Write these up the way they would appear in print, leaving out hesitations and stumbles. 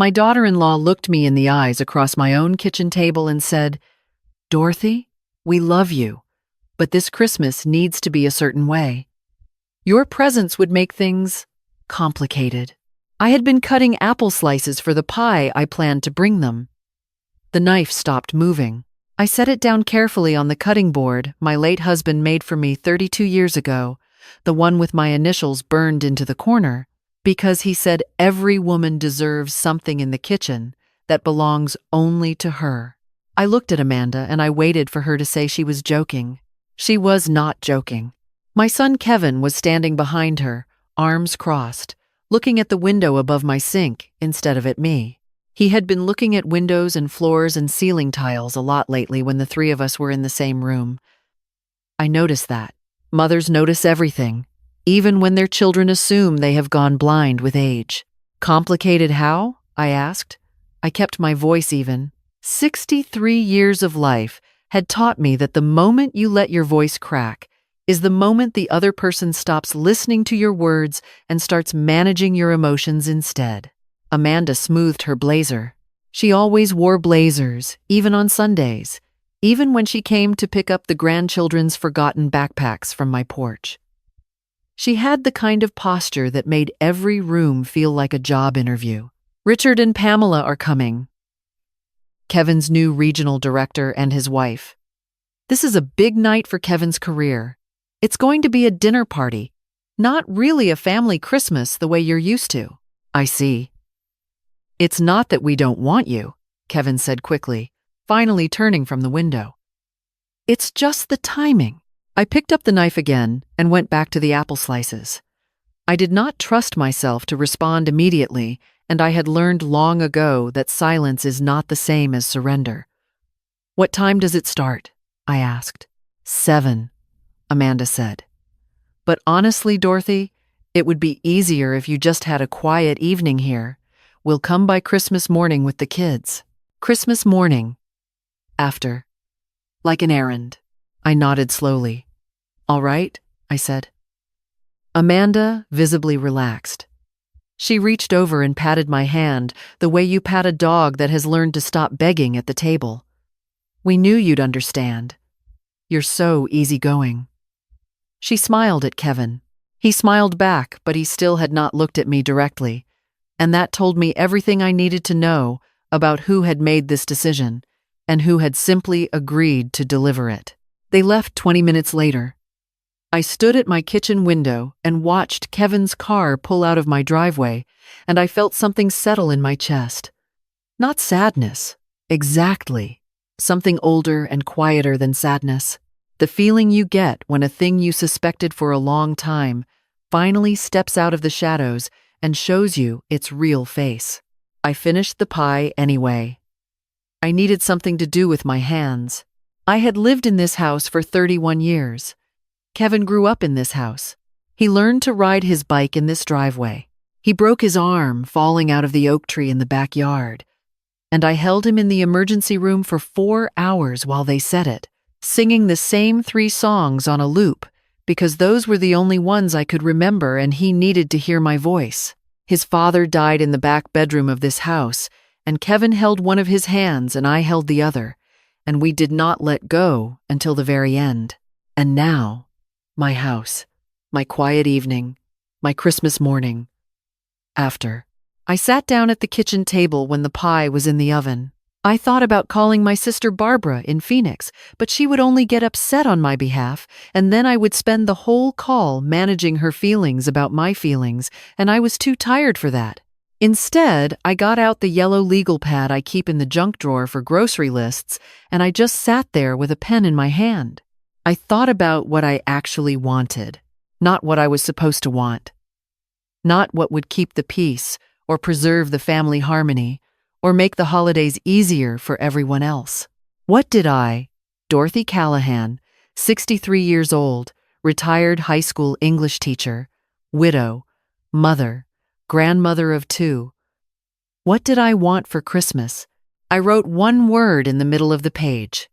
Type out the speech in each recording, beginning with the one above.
My daughter-in-law looked me in the eyes across my own kitchen table and said, "Dorothy, we love you, but this Christmas needs to be a certain way. Your presence would make things complicated." I had been cutting apple slices for the pie I planned to bring them. The knife stopped moving. I set it down carefully on the cutting board my late husband made for me 32 years ago, the one with my initials burned into the corner, because he said every woman deserves something in the kitchen that belongs only to her. I looked at Amanda and I waited for her to say she was joking. She was not joking. My son Kevin was standing behind her, arms crossed, looking at the window above my sink instead of at me. He had been looking at windows and floors and ceiling tiles a lot lately when the three of us were in the same room. I noticed that. Mothers notice everything, even when their children assume they have gone blind with age. Complicated how? I asked. I kept my voice even. 63 years of life had taught me that the moment you let your voice crack is the moment the other person stops listening to your words and starts managing your emotions instead. Amanda smoothed her blazer. She always wore blazers, even on Sundays, even when she came to pick up the grandchildren's forgotten backpacks from my porch. She had the kind of posture that made every room feel like a job interview. "Richard and Pamela are coming," Kevin's new regional director and his wife. "This is a big night for Kevin's career. It's going to be a dinner party, not really a family Christmas the way you're used to." "I see." "It's not that we don't want you," Kevin said quickly, finally turning from the window. "It's just the timing." I picked up the knife again and went back to the apple slices. I did not trust myself to respond immediately, and I had learned long ago that silence is not the same as surrender. "What time does it start?" I asked. 7, Amanda said. "But honestly, Dorothy, it would be easier if you just had a quiet evening here. We'll come by Christmas morning with the kids." "Christmas morning. After. Like an errand." I nodded slowly. "All right," I said. Amanda visibly relaxed. She reached over and patted my hand the way you pat a dog that has learned to stop begging at the table. "We knew you'd understand. You're so easygoing." She smiled at Kevin. He smiled back, but he still had not looked at me directly, and that told me everything I needed to know about who had made this decision and who had simply agreed to deliver it. They left 20 minutes later. I stood at my kitchen window and watched Kevin's car pull out of my driveway, and I felt something settle in my chest. Not sadness, exactly. Something older and quieter than sadness. The feeling you get when a thing you suspected for a long time finally steps out of the shadows and shows you its real face. I finished the pie anyway. I needed something to do with my hands. I had lived in this house for 31 years. Kevin grew up in this house. He learned to ride his bike in this driveway. He broke his arm falling out of the oak tree in the backyard, and I held him in the emergency room for 4 hours while they set it, singing the same 3 songs on a loop, because those were the only ones I could remember and he needed to hear my voice. His father died in the back bedroom of this house, and Kevin held one of his hands and I held the other, and we did not let go until the very end. And now, my house, my quiet evening, my Christmas morning. After. I sat down at the kitchen table when the pie was in the oven. I thought about calling my sister Barbara in Phoenix, but she would only get upset on my behalf, and then I would spend the whole call managing her feelings about my feelings, and I was too tired for that. Instead, I got out the yellow legal pad I keep in the junk drawer for grocery lists, and I just sat there with a pen in my hand. I thought about what I actually wanted, not what I was supposed to want. Not what would keep the peace, or preserve the family harmony, or make the holidays easier for everyone else. What did I, Dorothy Callahan, 63 years old, retired high school English teacher, widow, mother, grandmother of 2, what did I want for Christmas? I wrote one word in the middle of the page.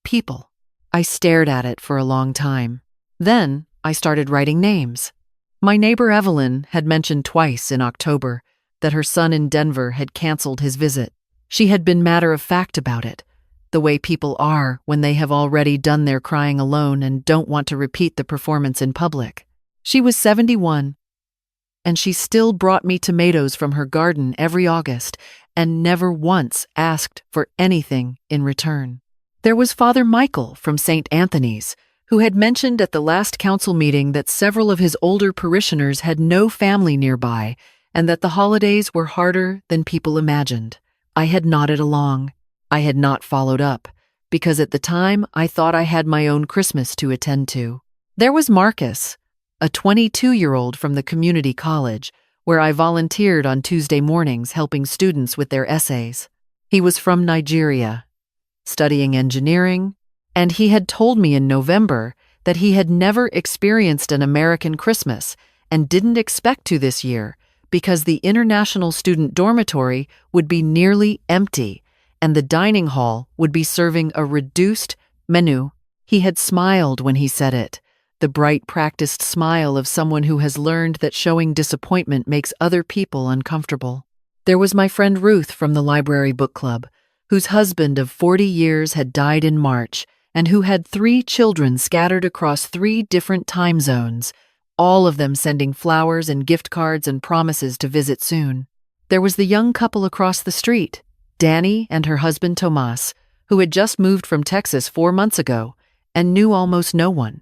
People. I stared at it for a long time. Then I started writing names. My neighbor Evelyn had mentioned twice in October that her son in Denver had canceled his visit. She had been matter-of-fact about it, the way people are when they have already done their crying alone and don't want to repeat the performance in public. She was 71, and she still brought me tomatoes from her garden every August and never once asked for anything in return. There was Father Michael from St. Anthony's, who had mentioned at the last council meeting that several of his older parishioners had no family nearby and that the holidays were harder than people imagined. I had nodded along. I had not followed up, because at the time I thought I had my own Christmas to attend to. There was Marcus, a 22-year-old from the community college, where I volunteered on Tuesday mornings helping students with their essays. He was from Nigeria, studying engineering, and he had told me in November that he had never experienced an American Christmas and didn't expect to this year because the international student dormitory would be nearly empty and the dining hall would be serving a reduced menu. He had smiled when he said it, the bright, practiced smile of someone who has learned that showing disappointment makes other people uncomfortable. There was my friend Ruth from the library book club, whose husband of 40 years had died in March and who had 3 children scattered across 3 different time zones, all of them sending flowers and gift cards and promises to visit soon. There was the young couple across the street, Danny and her husband Tomas, who had just moved from Texas 4 months ago and knew almost no one.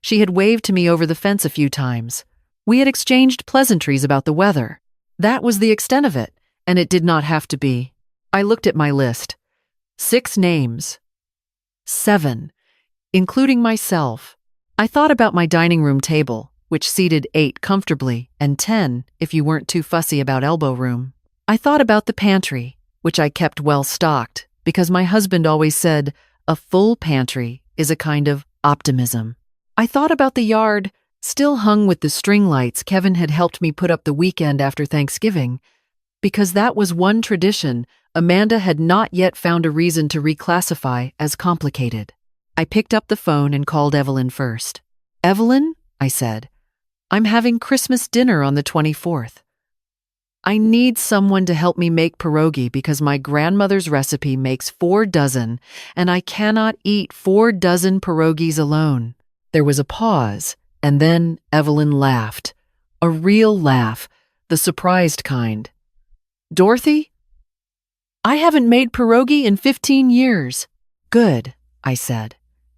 She had waved to me over the fence a few times. We had exchanged pleasantries about the weather. That was the extent of it, and it did not have to be. I looked at my list. 6 names. 7, including myself. I thought about my dining room table, which seated 8 comfortably, and 10 if you weren't too fussy about elbow room. I thought about the pantry, which I kept well stocked, because my husband always said, a full pantry is a kind of optimism. I thought about the yard, still hung with the string lights Kevin had helped me put up the weekend after Thanksgiving, because that was one tradition Amanda had not yet found a reason to reclassify as complicated. I picked up the phone and called Evelyn first. Evelyn, I said, I'm having Christmas dinner on the 24th. I need someone to help me make pierogi because my grandmother's recipe makes 4 dozen, and I cannot eat 4 dozen pierogies alone. There was a pause, and then Evelyn laughed. A real laugh, the surprised kind. Dorothy? I haven't made pierogi in 15 years. Good, I said.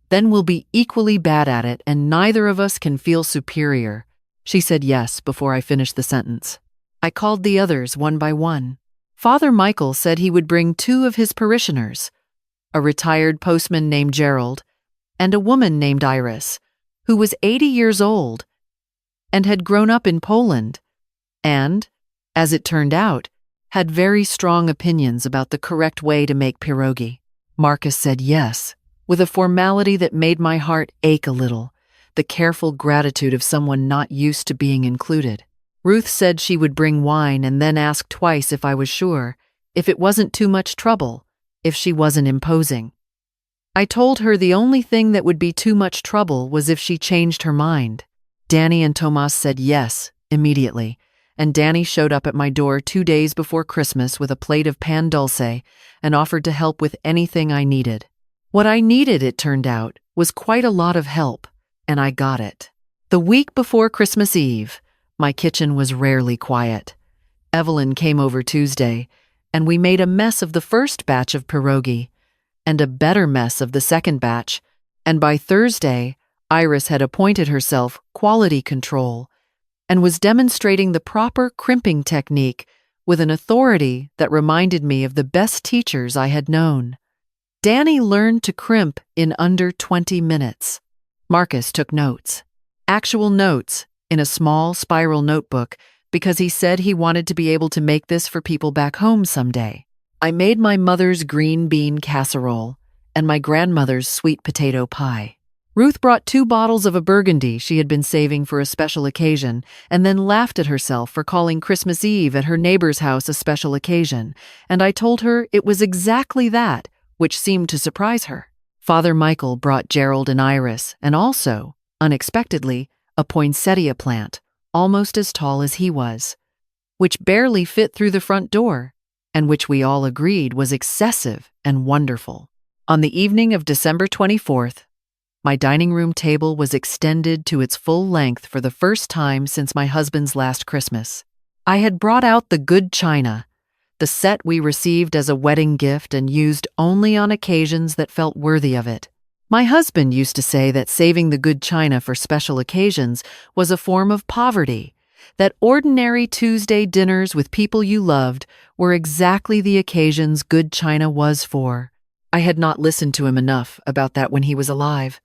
Then we'll be equally bad at it and neither of us can feel superior. She said yes before I finished the sentence. I called the others one by one. Father Michael said he would bring 2 of his parishioners, a retired postman named Gerald and a woman named Iris, who was 80 years old and had grown up in Poland and, as it turned out, had very strong opinions about the correct way to make pierogi. Marcus said yes, with a formality that made my heart ache a little, the careful gratitude of someone not used to being included. Ruth said she would bring wine and then ask twice if I was sure, if it wasn't too much trouble, if she wasn't imposing. I told her the only thing that would be too much trouble was if she changed her mind. Danny and Tomas said yes immediately, and Danny showed up at my door 2 days before Christmas with a plate of pan dulce and offered to help with anything I needed. What I needed, it turned out, was quite a lot of help, and I got it. The week before Christmas Eve, my kitchen was rarely quiet. Evelyn came over Tuesday, and we made a mess of the first batch of pierogi, and a better mess of the second batch, and by Thursday, Iris had appointed herself quality control and was demonstrating the proper crimping technique with an authority that reminded me of the best teachers I had known. Danny learned to crimp in under 20 minutes. Marcus took notes. Actual notes in a small spiral notebook because he said he wanted to be able to make this for people back home someday. I made my mother's green bean casserole and my grandmother's sweet potato pie. Ruth brought 2 bottles of a Burgundy she had been saving for a special occasion and then laughed at herself for calling Christmas Eve at her neighbor's house a special occasion, and I told her it was exactly that, which seemed to surprise her. Father Michael brought Gerald and Iris and also, unexpectedly, a poinsettia plant, almost as tall as he was. which barely fit through the front door, and which we all agreed was excessive and wonderful. On the evening of December 24th, my dining room table was extended to its full length for the first time since my husband's last Christmas. I had brought out the good china, the set we received as a wedding gift and used only on occasions that felt worthy of it. My husband used to say that saving the good china for special occasions was a form of poverty, that ordinary Tuesday dinners with people you loved were exactly the occasions good china was for. I had not listened to him enough about that when he was alive.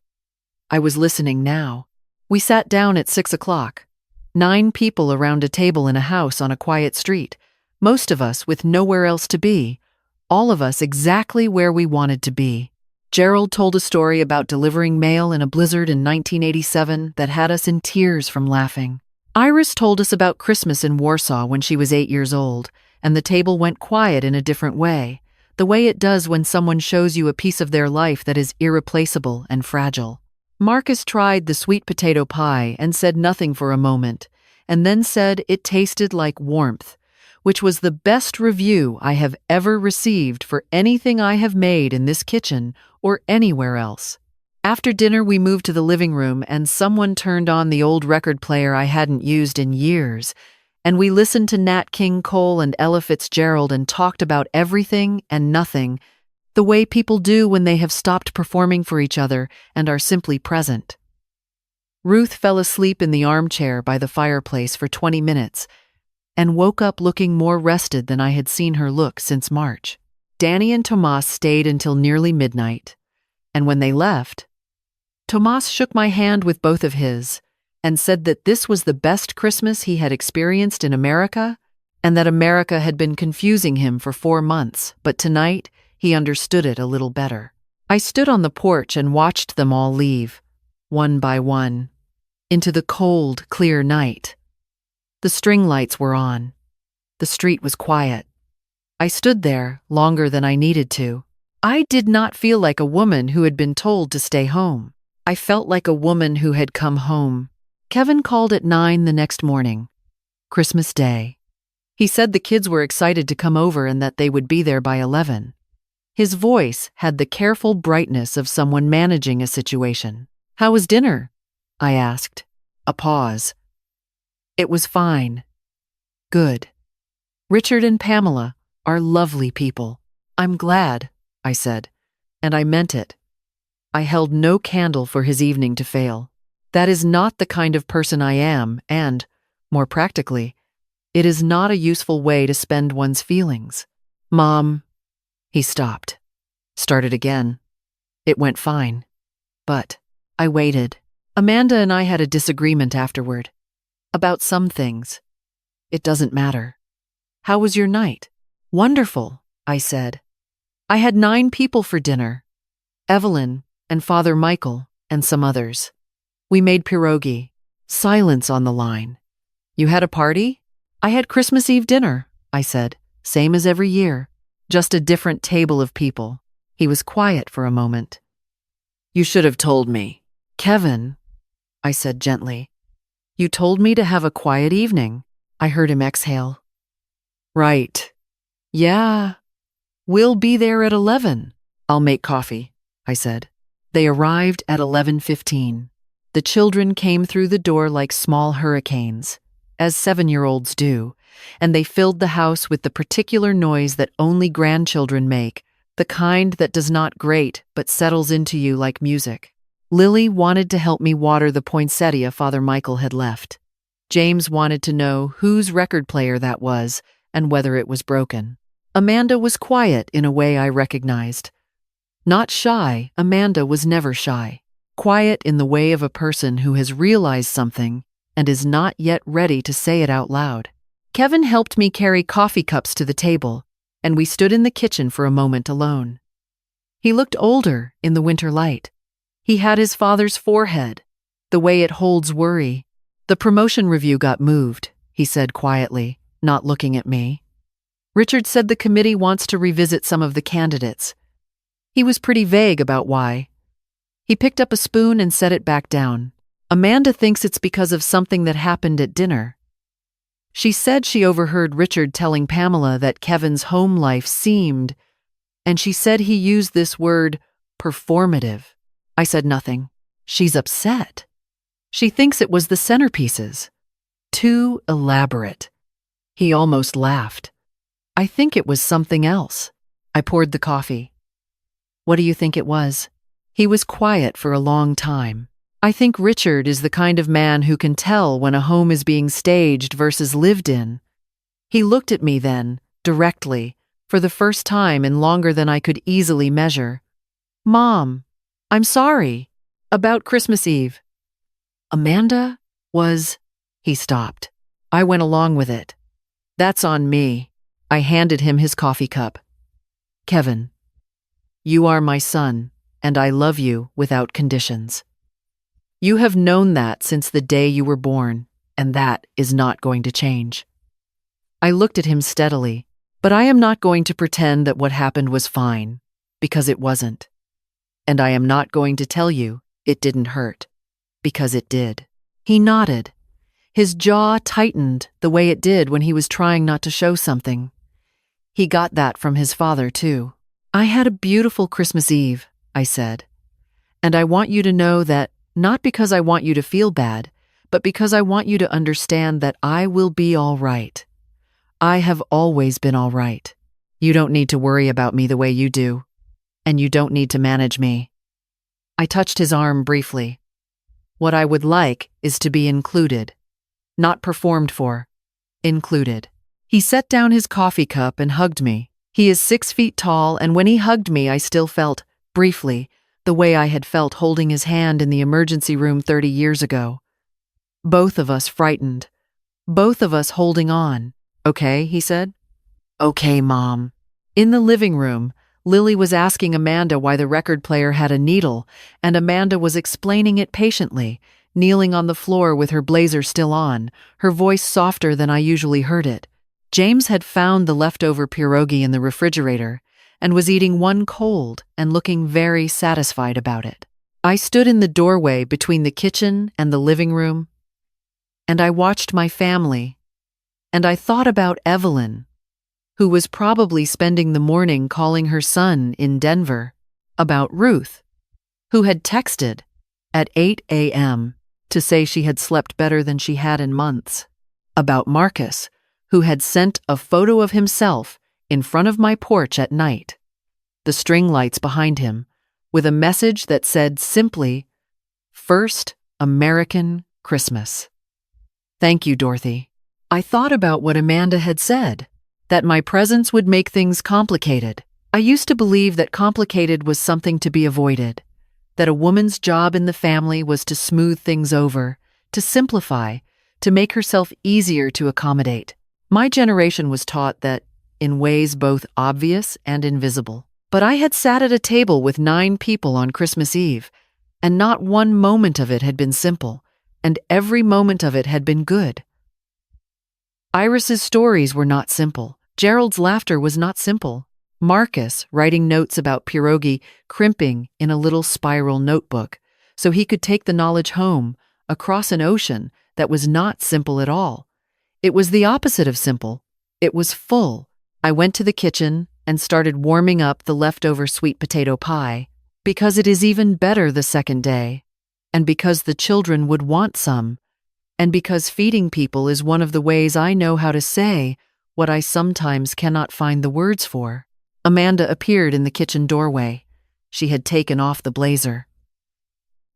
I was listening now. We sat down at 6 o'clock. 9 people around a table in a house on a quiet street, most of us with nowhere else to be, all of us exactly where we wanted to be. Gerald told a story about delivering mail in a blizzard in 1987 that had us in tears from laughing. Iris told us about Christmas in Warsaw when she was 8 years old, and the table went quiet in a different way, the way it does when someone shows you a piece of their life that is irreplaceable and fragile. Marcus tried the sweet potato pie and said nothing for a moment, and then said it tasted like warmth, which was the best review I have ever received for anything I have made in this kitchen or anywhere else. After dinner, we moved to the living room and someone turned on the old record player I hadn't used in years, and we listened to Nat King Cole and Ella Fitzgerald and talked about everything and nothing, the way people do when they have stopped performing for each other and are simply present. Ruth fell asleep in the armchair by the fireplace for 20 minutes and woke up looking more rested than I had seen her look since March. Danny and Tomas stayed until nearly midnight, and when they left, Tomas shook my hand with both of his and said that this was the best Christmas he had experienced in America and that America had been confusing him for 4 months, but tonight he understood it a little better. I stood on the porch and watched them all leave, one by one, into the cold, clear night. The string lights were on. The street was quiet. I stood there longer than I needed to. I did not feel like a woman who had been told to stay home. I felt like a woman who had come home. Kevin called at 9 the next morning, Christmas Day. He said the kids were excited to come over and that they would be there by 11. His voice had the careful brightness of someone managing a situation. "How was dinner?" I asked. A pause. "It was fine. Good. Richard and Pamela are lovely people." "I'm glad," I said, and I meant it. I held no candle for his evening to fail. That is not the kind of person I am, and, more practically, it is not a useful way to spend one's feelings. "Mom," he stopped. Started again. "It went fine. But," I waited. "Amanda and I had a disagreement afterward. About some things. It doesn't matter." "How was your night?" "Wonderful," I said. "I had 9 people for dinner. Evelyn and Father Michael and some others. We made pierogi." Silence on the line. "You had a party?" "I had Christmas Eve dinner," I said. "Same as every year. Just a different table of people." He was quiet for a moment. "You should have told me." "Kevin," I said gently. "You told me to have a quiet evening." I heard him exhale. "Right. Yeah. We'll be there at 11. "I'll make coffee," I said. They arrived at 11:15. The children came through the door like small hurricanes, as 7-year-olds do, and they filled the house with the particular noise that only grandchildren make, the kind that does not grate but settles into you like music. Lily wanted to help me water the poinsettia Father Michael had left. James wanted to know whose record player that was and whether it was broken. Amanda was quiet in a way I recognized. Not shy, Amanda was never shy. Quiet in the way of a person who has realized something and is not yet ready to say it out loud. Kevin helped me carry coffee cups to the table, and we stood in the kitchen for a moment alone. He looked older in the winter light. He had his father's forehead, the way it holds worry. "The promotion review got moved," he said quietly, not looking at me. "Richard said the committee wants to revisit some of the candidates. He was pretty vague about why." He picked up a spoon and set it back down. "Amanda thinks it's because of something that happened at dinner." She said she overheard Richard telling Pamela that Kevin's home life seemed, and she said he used this word, performative. I said nothing. She's upset. She thinks it was the centerpieces. Too elaborate. He almost laughed. I think it was something else. I poured the coffee. What do you think it was? He was quiet for a long time. I think Richard is the kind of man who can tell when a home is being staged versus lived in. He looked at me then, directly, for the first time in longer than I could easily measure. Mom, I'm sorry. About Christmas Eve. Amanda was... He stopped. I went along with it. That's on me. I handed him his coffee cup. Kevin, you are my son, and I love you without conditions. You have known that since the day you were born, and that is not going to change. I looked at him steadily, but I am not going to pretend that what happened was fine, because it wasn't. And I am not going to tell you it didn't hurt, because it did. He nodded. His jaw tightened the way it did when he was trying not to show something. He got that from his father, too. I had a beautiful Christmas Eve, I said. And I want you to know that not because I want you to feel bad, but because I want you to understand that I will be all right. I have always been all right. You don't need to worry about me the way you do, and you don't need to manage me. I touched his arm briefly. What I would like is to be included, not performed for, included. He set down his coffee cup and hugged me. He is 6 feet tall, and when he hugged me, I still felt, briefly, the way I had felt holding his hand in the emergency room 30 years ago. Both of us frightened. Both of us holding on. Okay, he said. Okay, Mom. In the living room, Lily was asking Amanda why the record player had a needle, and Amanda was explaining it patiently, kneeling on the floor with her blazer still on, her voice softer than I usually heard it. James had found the leftover pierogi in the refrigerator and was eating one cold and looking very satisfied about it. I stood in the doorway between the kitchen and the living room, and I watched my family, and I thought about Evelyn, who was probably spending the morning calling her son in Denver, about Ruth, who had texted at 8 a.m. to say she had slept better than she had in months, about Marcus, who had sent a photo of himself in front of my porch at night, the string lights behind him, with a message that said simply, First American Christmas. Thank you, Dorothy. I thought about what Amanda had said, that my presence would make things complicated. I used to believe that complicated was something to be avoided, that a woman's job in the family was to smooth things over, to simplify, to make herself easier to accommodate. My generation was taught that in ways both obvious and invisible. But I had sat at a table with 9 people on Christmas Eve, and not one moment of it had been simple, and every moment of it had been good. Iris's stories were not simple. Gerald's laughter was not simple. Marcus writing notes about pierogi crimping in a little spiral notebook, so he could take the knowledge home, across an ocean that was not simple at all. It was the opposite of simple. It was full. I went to the kitchen and started warming up the leftover sweet potato pie, because it is even better the second day, and because the children would want some, and because feeding people is one of the ways I know how to say what I sometimes cannot find the words for. Amanda appeared in the kitchen doorway. She had taken off the blazer.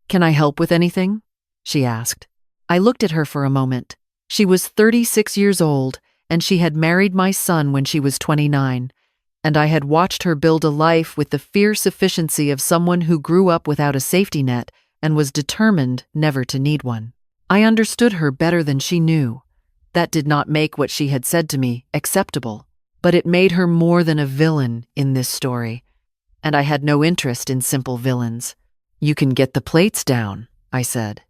Can I help with anything? She asked. I looked at her for a moment. She was 36 years old, and she had married my son when she was 29, and I had watched her build a life with the fierce efficiency of someone who grew up without a safety net and was determined never to need one. I understood her better than she knew. That did not make what she had said to me acceptable, but it made her more than a villain in this story, and I had no interest in simple villains. You can get the plates down, I said.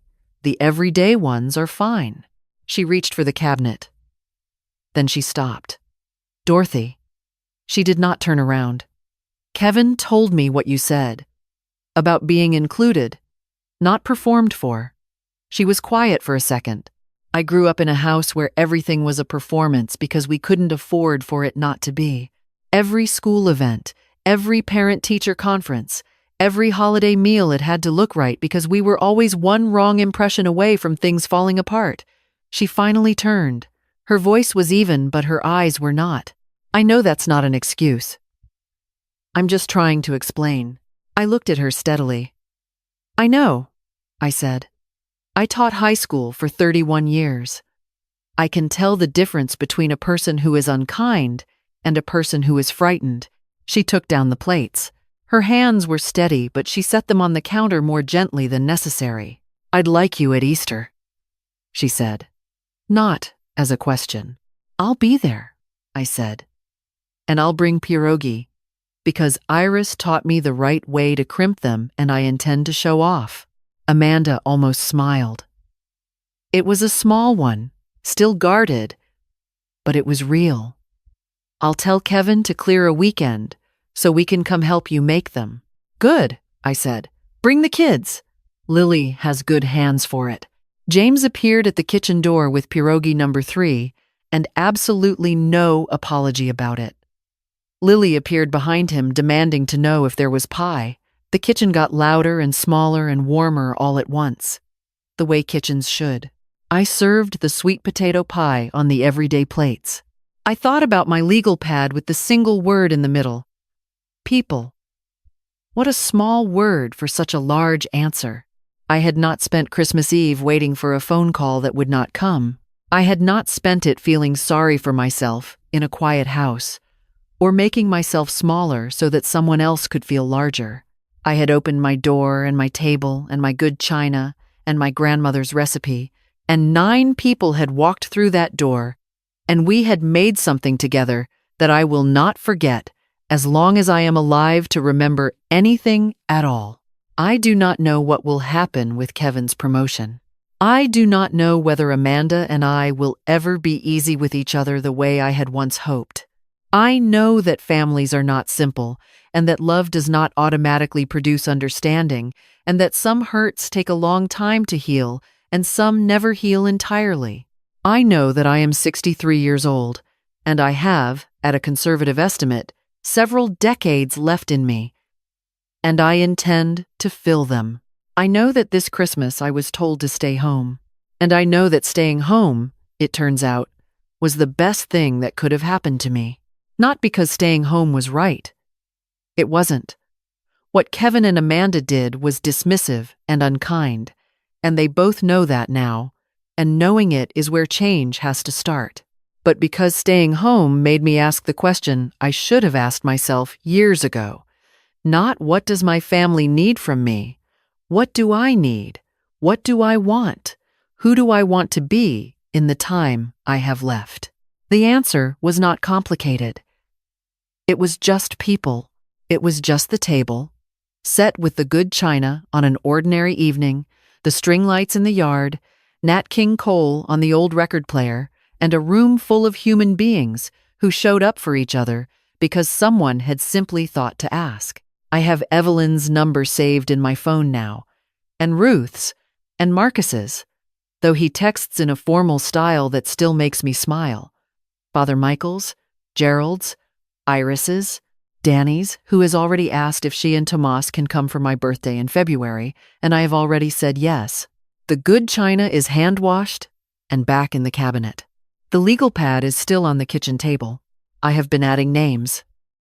The everyday ones are fine. She reached for the cabinet. Then she stopped. Dorothy. She did not turn around. Kevin told me what you said. About being included, not performed for. She was quiet for a second, I grew up in a house where everything was a performance because we couldn't afford for it not to be. Every school event, every parent-teacher conference, every holiday meal, it had to look right because we were always one wrong impression away from things falling apart. She finally turned. Her voice was even, but her eyes were not. I know that's not an excuse. I'm just trying to explain. I looked at her steadily. I know, I said. I taught high school for 31 years. I can tell the difference between a person who is unkind and a person who is frightened. She took down the plates. Her hands were steady, but she set them on the counter more gently than necessary. I'd like you at Easter, she said. Not as a question. I'll be there, I said. And I'll bring pierogi, because Iris taught me the right way to crimp them and I intend to show off. Amanda almost smiled. It was a small one, still guarded, but it was real. I'll tell Kevin to clear a weekend so we can come help you make them. Good, I said. Bring the kids. Lily has good hands for it. James appeared at the kitchen door with pierogi number 3 and absolutely no apology about it. Lily appeared behind him, demanding to know if there was pie. The kitchen got louder and smaller and warmer all at once, the way kitchens should. I served the sweet potato pie on the everyday plates. I thought about my legal pad with the single word in the middle. People. What a small word for such a large answer. I had not spent Christmas Eve waiting for a phone call that would not come. I had not spent it feeling sorry for myself in a quiet house, or making myself smaller so that someone else could feel larger. I had opened my door and my table and my good china and my grandmother's recipe, and 9 people had walked through that door, and we had made something together that I will not forget as long as I am alive to remember anything at all. I do not know what will happen with Kevin's promotion. I do not know whether Amanda and I will ever be easy with each other the way I had once hoped. I know that families are not simple, and that love does not automatically produce understanding, and that some hurts take a long time to heal, and some never heal entirely. I know that I am 63 years old, and I have, at a conservative estimate, several decades left in me, and I intend to fill them. I know that this Christmas I was told to stay home, and I know that staying home, it turns out, was the best thing that could have happened to me. Not because staying home was right. It wasn't. What Kevin and Amanda did was dismissive and unkind, and they both know that now, and knowing it is where change has to start. But because staying home made me ask the question I should have asked myself years ago. Not what does my family need from me? What do I need? What do I want? Who do I want to be in the time I have left? The answer was not complicated. It was just people. It was just the table, set with the good china on an ordinary evening, the string lights in the yard, Nat King Cole on the old record player, and a room full of human beings who showed up for each other because someone had simply thought to ask. I have Evelyn's number saved in my phone now, and Ruth's, and Marcus's, though he texts in a formal style that still makes me smile. Father Michael's, Gerald's, Iris's, Danny's, who has already asked if she and Tomas can come for my birthday in February, and I have already said yes. The good china is hand-washed and back in the cabinet. The legal pad is still on the kitchen table. I have been adding names.